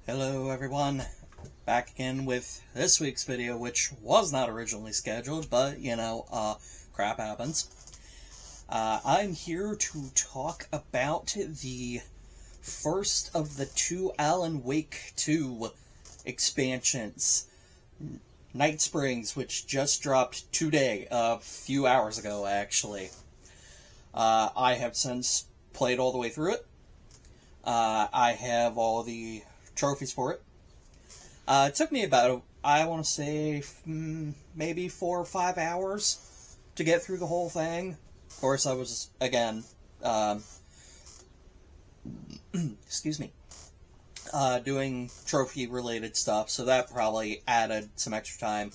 Hello everyone, back again with this week's video, which was not originally scheduled, but crap happens. I'm here to talk about the first of the two Alan Wake 2 expansions, Night Springs, which just dropped today, a few hours ago actually. I have since played all the way through it. I have all the trophies for it. It took me about, I want to say, maybe 4 or 5 hours to get through the whole thing. Of course, I was, again, excuse me, doing trophy-related stuff, so that probably added some extra time.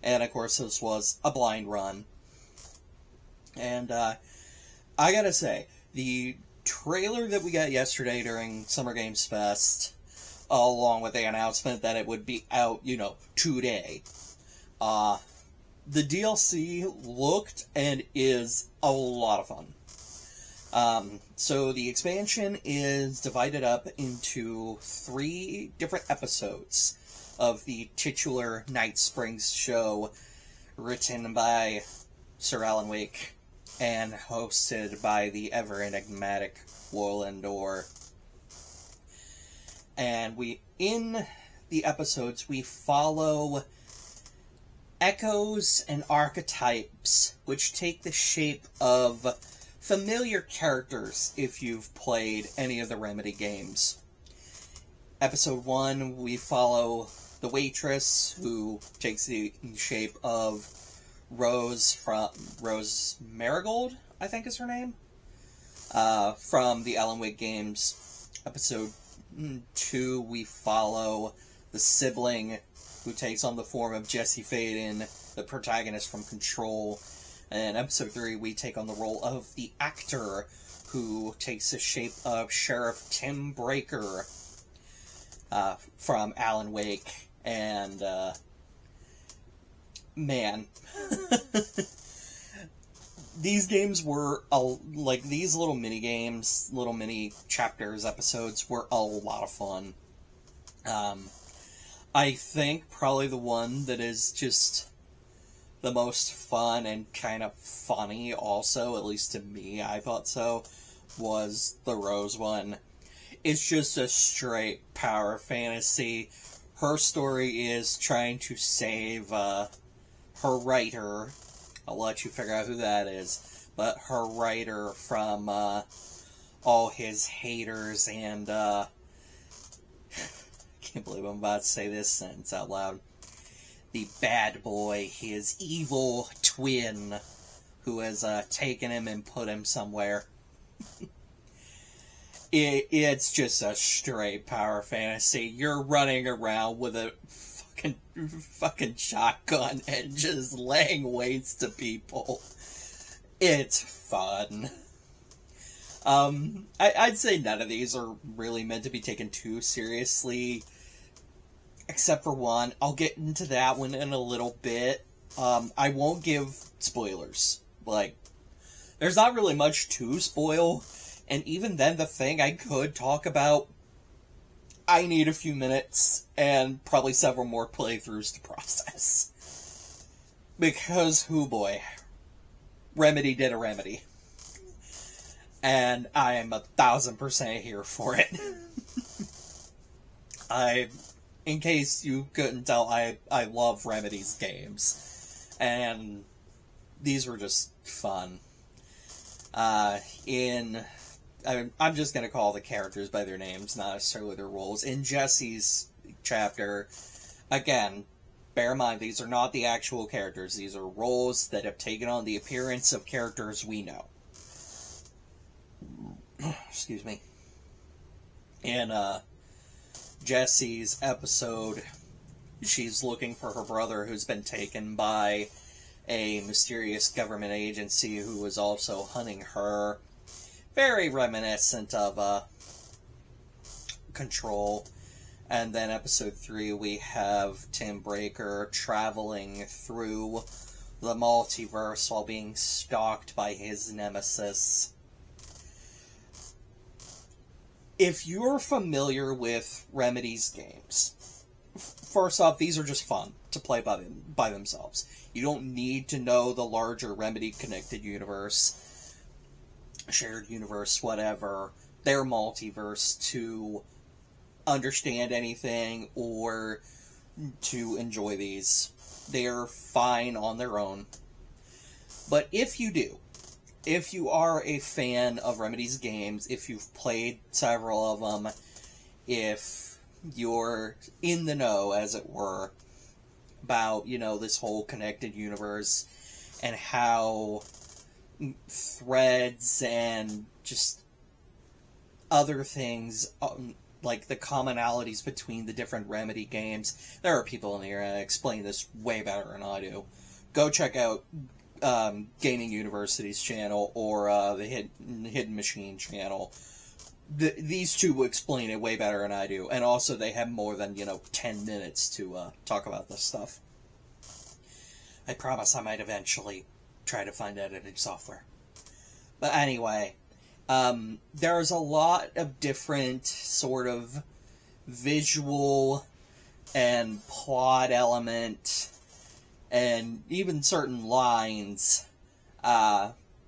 And, of course, this was a blind run. And, I gotta say, the trailer that we got yesterday during Summer Games Fest, along with the announcement that it would be out, today. The DLC looked and is a lot of fun. So the expansion is divided up into 3 different episodes of the titular Night Springs show, written by Sir Alan Wake and hosted by the ever enigmatic Roland Orr. And in the episodes, we follow echoes and archetypes which take the shape of familiar characters if you've played any of the Remedy games. Episode 1, we follow the waitress, who takes the shape of Rose Marigold, I think is her name, from the Alan Wake games. Episode 2, we follow the sibling who takes on the form of Jesse Faden, the protagonist from Control. And episode 3, we take on the role of the actor who takes the shape of Sheriff Tim Breaker from Alan Wake. And, man. These games were, these little mini-games, little mini-chapters, episodes, were a lot of fun. I think probably the one that is just the most fun and kind of funny also, at least to me, I thought so, was the Rose one. It's just a straight power fantasy. Her story is trying to save, her writer. I'll let you figure out who that is. But her writer from, all his haters and, I can't believe I'm about to say this sentence out loud. The bad boy, his evil twin, who has, taken him and put him somewhere. It's just a straight power fantasy. You're running around with a fucking shotgun and just laying waste to people. It's fun. I'd say none of these are really meant to be taken too seriously, except for one. I'll get into that one in a little bit. I won't give spoilers. There's not really much to spoil, and even then, the thing I could talk about, I need a few minutes and probably several more playthroughs to process. Because, oh boy, Remedy did a Remedy. And I am 1000% here for it. In case you couldn't tell, I love Remedy's games. And these were just fun. I'm just going to call the characters by their names, not necessarily their roles. In Jesse's chapter, again, bear in mind, these are not the actual characters. These are roles that have taken on the appearance of characters we know. Excuse me. In Jesse's episode, she's looking for her brother who's been taken by a mysterious government agency who was also hunting her. Very reminiscent of Control. And then episode 3, we have Tim Breaker traveling through the multiverse while being stalked by his nemesis. if you're familiar with Remedy's games, first off, these are just fun to play by themselves. You don't need to know the larger Remedy connected universe, shared universe, whatever, their multiverse to understand anything or to enjoy these. They're fine on their own. But if you do, if you are a fan of Remedy's games, if you've played several of them, if you're in the know, as it were, about, this whole connected universe and how threads and just other things, like the commonalities between the different Remedy games, there are people in the internet that explain this way better than I do. Go check out Gaming University's channel or the Hidden Machine channel. These two will explain it way better than I do, and also they have more than 10 minutes to talk about this stuff. I promise I might eventually try to find editing software. But anyway, there's a lot of different sort of visual and plot element and even certain lines,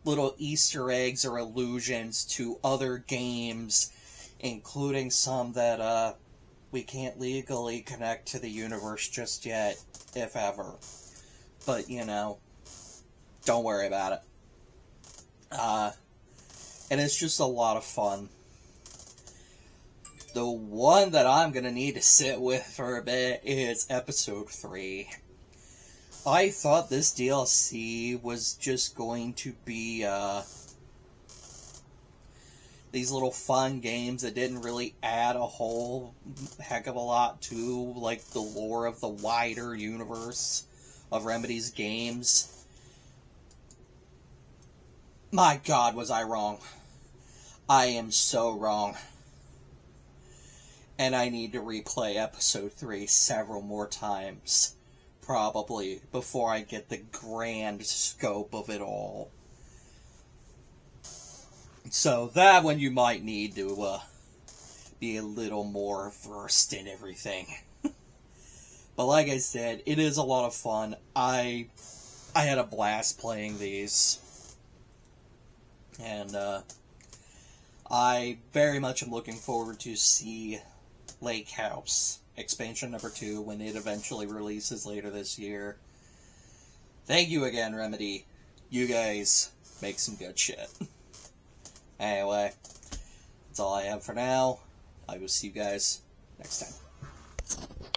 little Easter eggs or allusions to other games, including some that we can't legally connect to the universe just yet, if ever. But, don't worry about it. And it's just a lot of fun. The one that I'm going to need to sit with for a bit is Episode 3. I thought this DLC was just going to be these little fun games that didn't really add a whole heck of a lot to, like, the lore of the wider universe of Remedy's games. My God, was I wrong. I am so wrong. And I need to replay Episode 3 several more times, probably, before I get the grand scope of it all. So that one you might need to be a little more versed in everything. But like I said, it is a lot of fun. I had a blast playing these. And I very much am looking forward to see Lake House expansion number 2 when it eventually releases later this year. Thank you again, Remedy. You guys make some good shit. Anyway, that's all I have for now. I will see you guys next time.